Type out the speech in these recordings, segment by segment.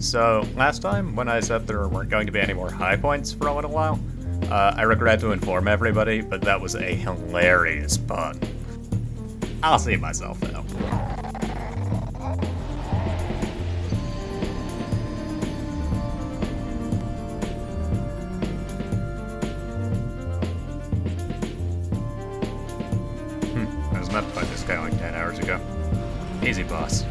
So, last time, when I said there weren't going to be any more high points for a little while, I regret to inform everybody, but that was a hilarious pun. I'll see myself out. I was meant to fight this guy like 10 hours ago. Easy, boss.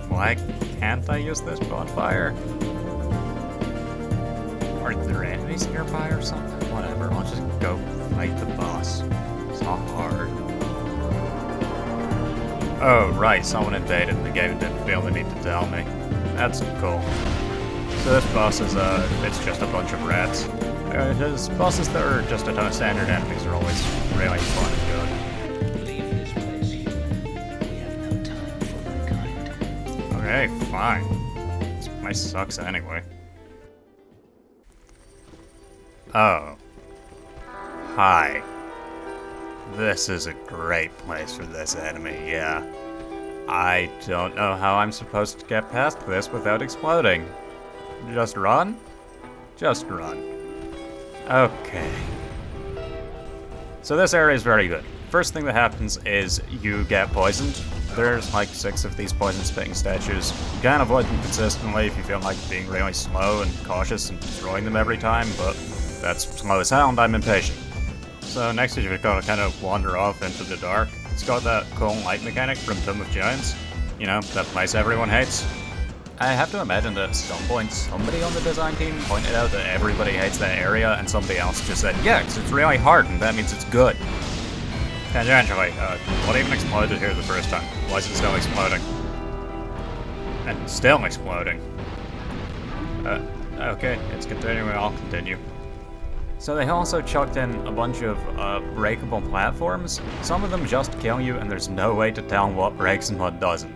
Why can't I use this bonfire? Are there enemies nearby or something? Whatever, I'll just go fight the boss. It's not hard. Oh, right, someone invaded and the game didn't feel the need to tell me. That's cool. So this boss is, it's just a bunch of rats. His bosses that are just a ton of standard enemies are always really fun and good. Leave this place here. We have no time for mankind. Okay, fine. This place sucks anyway. Oh. Hi. This is a great place for this enemy, yeah. I don't know how I'm supposed to get past this without exploding. Just run? Just run. Okay. So this area is very good. First thing that happens is you get poisoned. There's like 6 of these poison-spitting statues. You can avoid them consistently if you feel like being really slow and cautious and destroying them every time, but that's slow as hell and I'm impatient. So next is you've got to kind of wander off into the dark. It's got that cool light mechanic from Tomb of Giants. You know, that place everyone hates. I have to imagine that at some point somebody on the design team pointed out that everybody hates that area and somebody else just said, yeah, 'cause it's really hard and that means it's good. Tangentially, what even exploded here the first time? Why is it still exploding? And still exploding. Okay, it's continuing, I'll continue. So they also chucked in a bunch of breakable platforms. Some of them just kill you and there's no way to tell what breaks and what doesn't.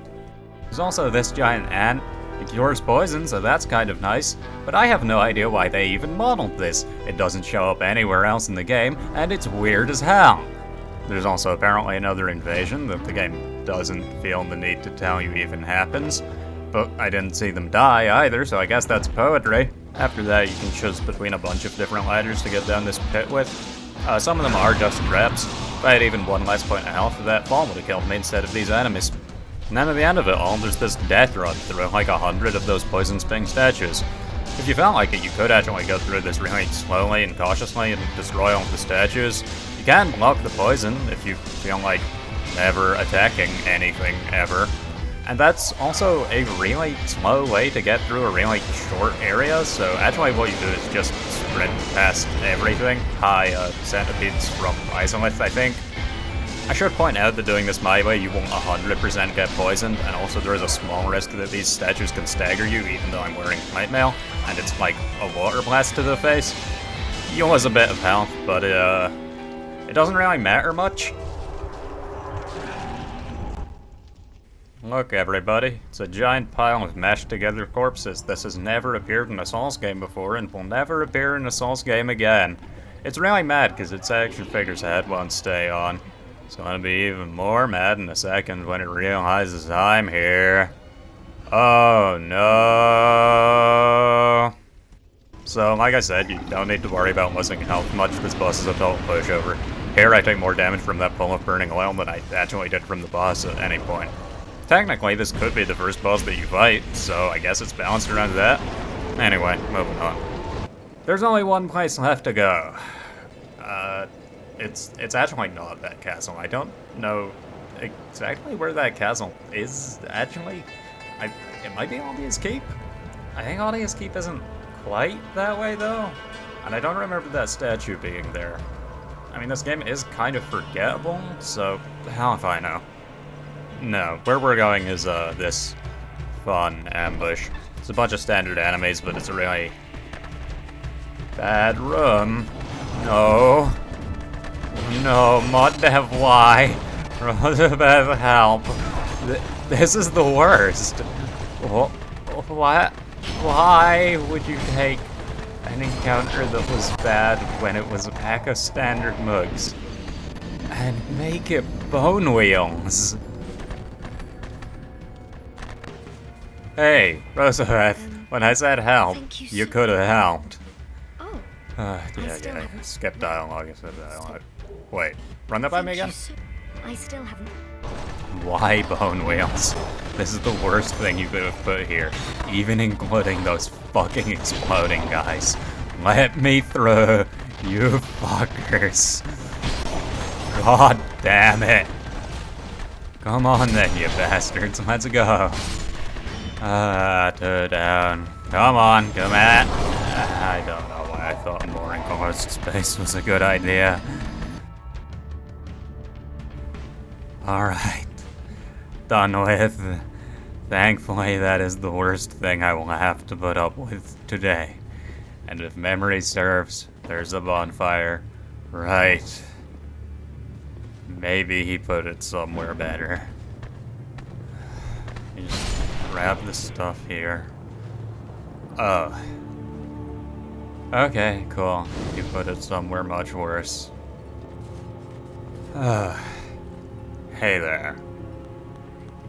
There's also this giant ant. It cures poison, so that's kind of nice, but I have no idea why they even modeled this. It doesn't show up anywhere else in the game, and it's weird as hell. There's also apparently another invasion that the game doesn't feel the need to tell you even happens, but I didn't see them die either, so I guess that's poetry. After that, you can choose between a bunch of different ladders to get down this pit with. Some of them are just traps. If I had even one less point of health, that fall would have killed me instead of these enemies. And then at the end of it all, there's this death run through like 100 of those poison-spitting statues. If you felt like it, you could actually go through this really slowly and cautiously and destroy all the statues. You can block the poison if you feel like never attacking anything ever. And that's also a really slow way to get through a really short area, so actually what you do is just sprint past everything. Hi, centipedes from Isolith, I think. I should point out that doing this my way, you won't 100% get poisoned, and also there is a small risk that these statues can stagger you, even though I'm wearing plate mail, and it's like a water blast to the face. You lose a bit of health, but it doesn't really matter much. Look everybody, it's a giant pile of mashed together corpses. This has never appeared in a Souls game before, and will never appear in a Souls game again. It's really mad, because its action figure's head won't stay on. It's gonna be even more mad in a second when it realizes I'm here. Oh no. So, like I said, you don't need to worry about losing health much. This boss is a total pushover. Here I take more damage from that pool of burning oil than I actually did from the boss at any point. Technically, this could be the first boss that you fight, so I guess it's balanced around that. Anyway, moving on. There's only one place left to go. It's actually not that castle. I don't know exactly where that castle is, actually. It might be Aldia's Keep? I think Aldia's Keep isn't quite that way, though. And I don't remember that statue being there. I mean, this game is kind of forgettable, so how if I know? No, where we're going is this fun ambush. It's a bunch of standard enemies, but it's a really bad room. No. No, Moddev, why? Roddev, help. This is the worst. What? Why would you take an encounter that was bad when it was a pack of standard mugs and make it bone wheels? Hey, Roosevelt, when I said help, Thank you you so- could have helped. Oh, Yeah, haven't- skip dialogue, I said dialogue. Wait, run that by me again? I still haven't. Why bone wheels? This is the worst thing you could have put here, even including those fucking exploding guys. Let me through, you fuckers. God damn it. Come on then, you bastards, let's go. Two down. Come on, come at. I don't know why I thought more enclosed space was a good idea. Alright. Done with. Thankfully, that is the worst thing I will have to put up with today. And if memory serves, there's a bonfire. Right. Maybe he put it somewhere better. You just grab the stuff here. Oh. Okay, cool. You put it somewhere much worse. Hey there.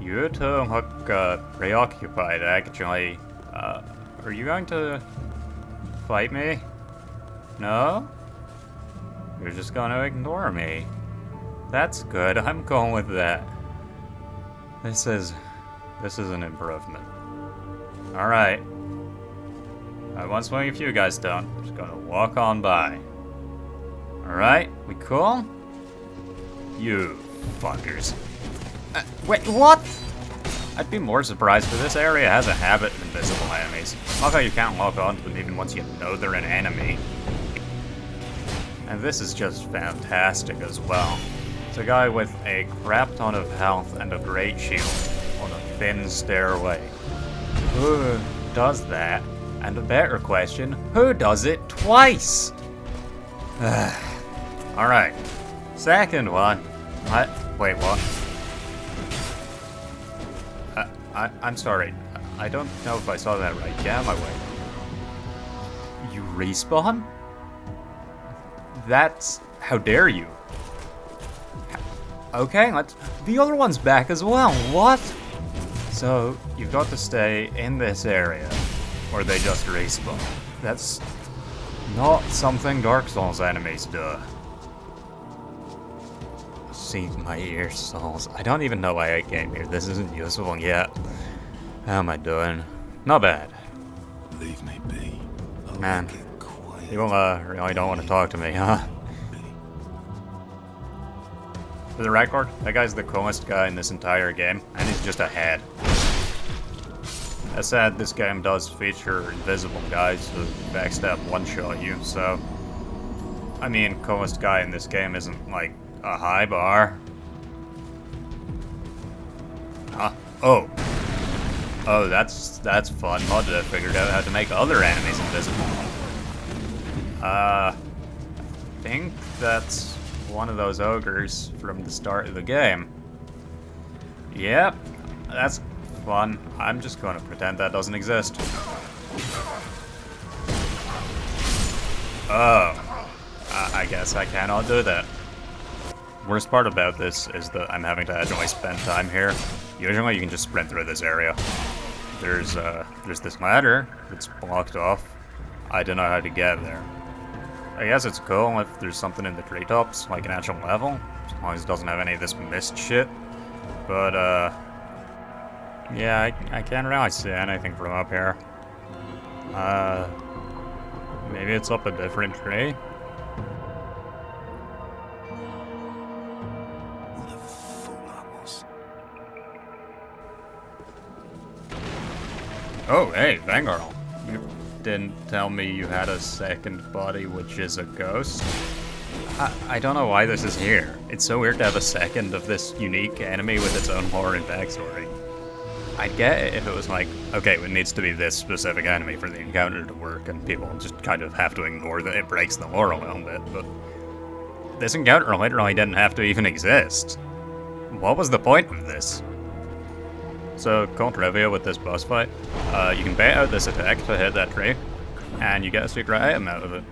You two look preoccupied, actually. Are you going to fight me? No? You're just gonna ignore me. That's good, I'm going with that. This is an improvement. Alright. I won't swing if you guys don't. I'm just gonna walk on by. Alright, we cool? You fuckers. Wait, what? I'd be more surprised, for this area has a habit of invisible enemies. Love how you can't lock onto them even once you know they're an enemy. And this is just fantastic as well. It's a guy with a crap ton of health and a great shield on a thin stairway. Who does that? And a better question, who does it twice? Alright. Second one. Wait, what? I'm sorry. I don't know if I saw that right. Yeah, my way. You respawn? That's... how dare you? Okay, the other one's back as well. What? So, you've got to stay in this area, or they just respawn. That's not something Dark Souls enemies do. See my ear, Souls. I don't even know why I came here. This isn't useful yet. How am I doing? Not bad. Leave me be. Man, you really don't want to talk to me, huh? For the record, that guy's the coolest guy in this entire game, and he's just a head. As said, this game does feature invisible guys who backstab one-shot you, so... I mean, coolest guy in this game isn't, like, a high bar. Oh. Oh, that's fun. Mod that figured out how to make other enemies invisible. I think that's one of those ogres from the start of the game. Yep, that's fun. I'm just going to pretend that doesn't exist. Oh, I guess I cannot do that. Worst part about this is that I'm having to actually spend time here. Usually you can just sprint through this area. There's this ladder that's blocked off. I don't know how to get there. I guess it's cool if there's something in the treetops, like an actual level, as long as it doesn't have any of this mist shit. But, yeah, I can't really see anything from up here. Maybe it's up a different tree? What a fool I was. Oh, hey, Vanguard. You didn't tell me you had a second body, which is a ghost? I don't know why this is here. It's so weird to have a second of this unique enemy with its own lore and backstory. I'd get it if it was like, okay, it needs to be this specific enemy for the encounter to work, and people just kind of have to ignore that it breaks the lore a little bit, but this encounter literally didn't have to even exist. What was the point of this? So, cool trivia with this boss fight. You can bait out this attack to hit that tree, and you get a secret item out of it.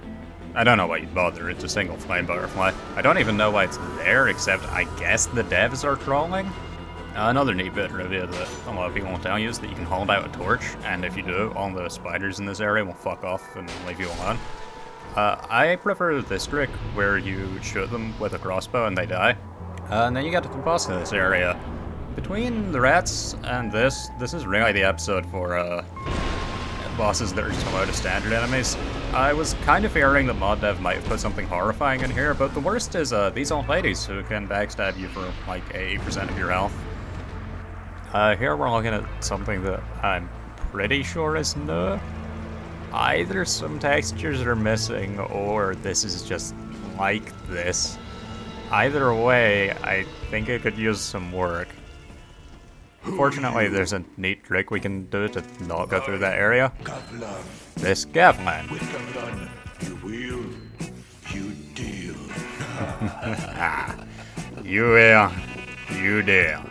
I don't know why you'd bother, it's a single flame butterfly. I don't even know why it's there, except I guess the devs are trolling? Another neat bit of trivia that a lot of people won't tell you is that you can hold out a torch, and if you do, all the spiders in this area will fuck off and leave you alone. I prefer this trick, where you shoot them with a crossbow and they die. And then you get to the boss of this area. Between the rats and this is really the episode for bosses that are similar to standard enemies. I was kind of fearing that mod dev might have put something horrifying in here, but the worst is these old ladies who can backstab you for like 80% of your health. Here we're looking at something that I'm pretty sure is new. Either some textures are missing, or this is just like this. Either way, I think it could use some work. Fortunately, there's a neat trick we can do to not go through that area. This Gavlan. With Gavlan, you will, you deal. You will, you deal.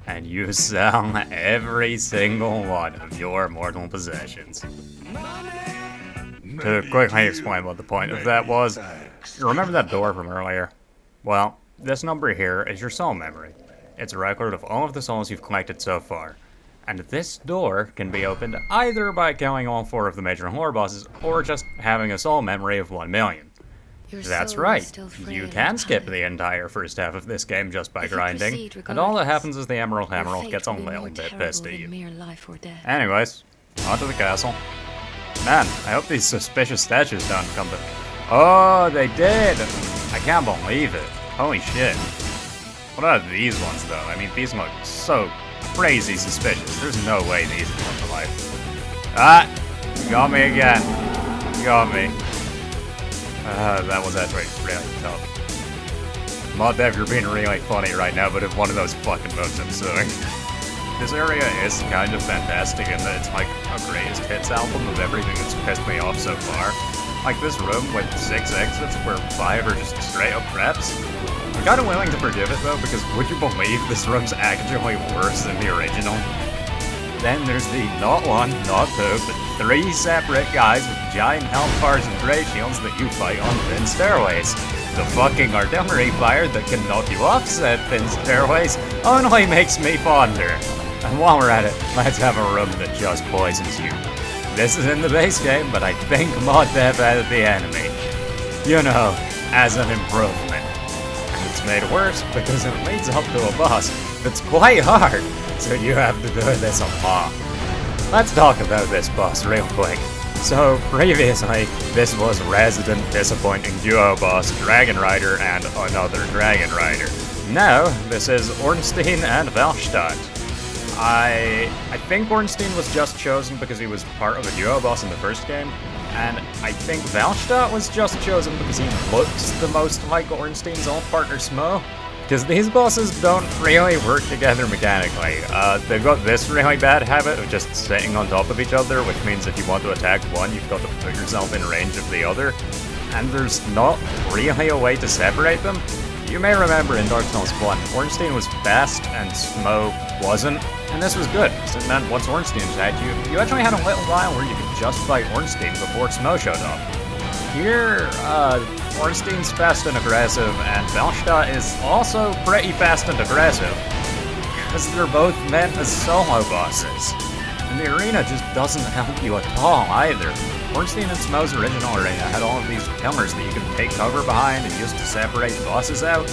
And you sell every single one of your mortal possessions. To quickly explain what the point of that was, you remember that door from earlier? Well, this number here is your soul memory. It's a record of all of the souls you've collected so far. And this door can be opened either by killing all 4 of the major lore bosses, or just having a soul memory of 1 million. That's right, you can skip the entire first half of this game just by grinding, and all that happens is the Emerald Hammer gets a little bit pissed at you. Anyways, on to the castle. Man, I hope these suspicious statues don't come to... Oh, they did! I can't believe it. Holy shit. What are these ones, though? I mean, these look so crazy suspicious. There's no way these come to life. Ah! Got me again. Got me. That was actually really tough. Mod dev, you're being really funny right now, but if one of those fucking moves I'm suing. This area is kind of fantastic in that it's like a greatest hits album of everything that's pissed me off so far. Like this room with 6 exits where 5 are just straight up traps. I'm kinda willing to forgive it though, because would you believe this room's actually worse than the original? Then there's the not 1, not 2, but 3 separate guys with giant health bars and ray shields that you fight on thin stairways. The fucking artillery fire that can knock you off said thin stairways only makes me ponder. And while we're at it, let's have a room that just poisons you. This is in the base game, but I think mod dev added the enemy. You know, as an improvement. And it's made worse because it leads up to a boss that's quite hard, so you have to do this a lot. Let's talk about this boss real quick. So, previously, this was resident disappointing duo boss Dragon Rider and another Dragon Rider. Now, this is Ornstein and Valstadt. I think Ornstein was just chosen because he was part of a duo boss in the first game, and I think Valstadt was just chosen because he looks the most like Ornstein's old partner Smo. Because these bosses don't really work together mechanically. They've got this really bad habit of just sitting on top of each other, which means if you want to attack one, you've got to put yourself in range of the other. And there's not really a way to separate them. You may remember in Dark Souls 1, Ornstein was fast and Smo wasn't, and this was good, because it meant once Ornstein attacked you, you actually had a little while where you could just fight Ornstein before Smo showed up. Here, Ornstein's fast and aggressive, and Valstadt is also pretty fast and aggressive, because they're both meant as solo bosses. And the arena just doesn't help you at all, either. Ornstein and Smo's original arena had all of these pillars that you can take cover behind and use to separate bosses out.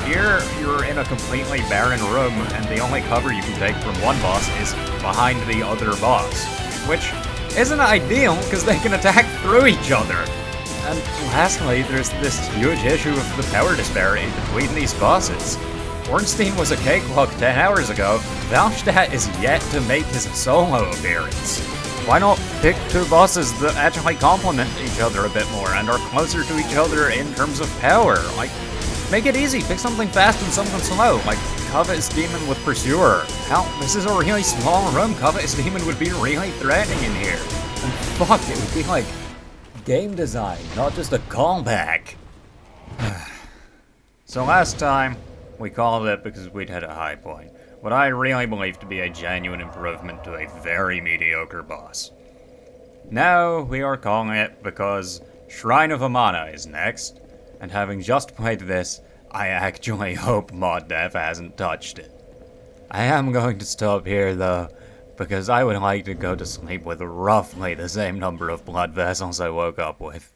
Here, you're in a completely barren room, and the only cover you can take from one boss is behind the other boss. Which isn't ideal, because they can attack through each other. And lastly, there's this huge issue of the power disparity between these bosses. Ornstein was a cakewalk 10 hours ago, Valstadt is yet to make his solo appearance. Why not pick 2 bosses that actually complement each other a bit more and are closer to each other in terms of power? Like, make it easy, pick something fast and something slow, like Covetous Demon with Pursuer. Hell, this is a really small room, Covetous Demon would be really threatening in here. And fuck, it would be like game design, not just a callback. So last time, we called it because we'd hit a high point. What I really believe to be a genuine improvement to a very mediocre boss. Now we are calling it because Shrine of Amana is next, and having just played this, I actually hope mod dev hasn't touched it. I am going to stop here though, because I would like to go to sleep with roughly the same number of blood vessels I woke up with.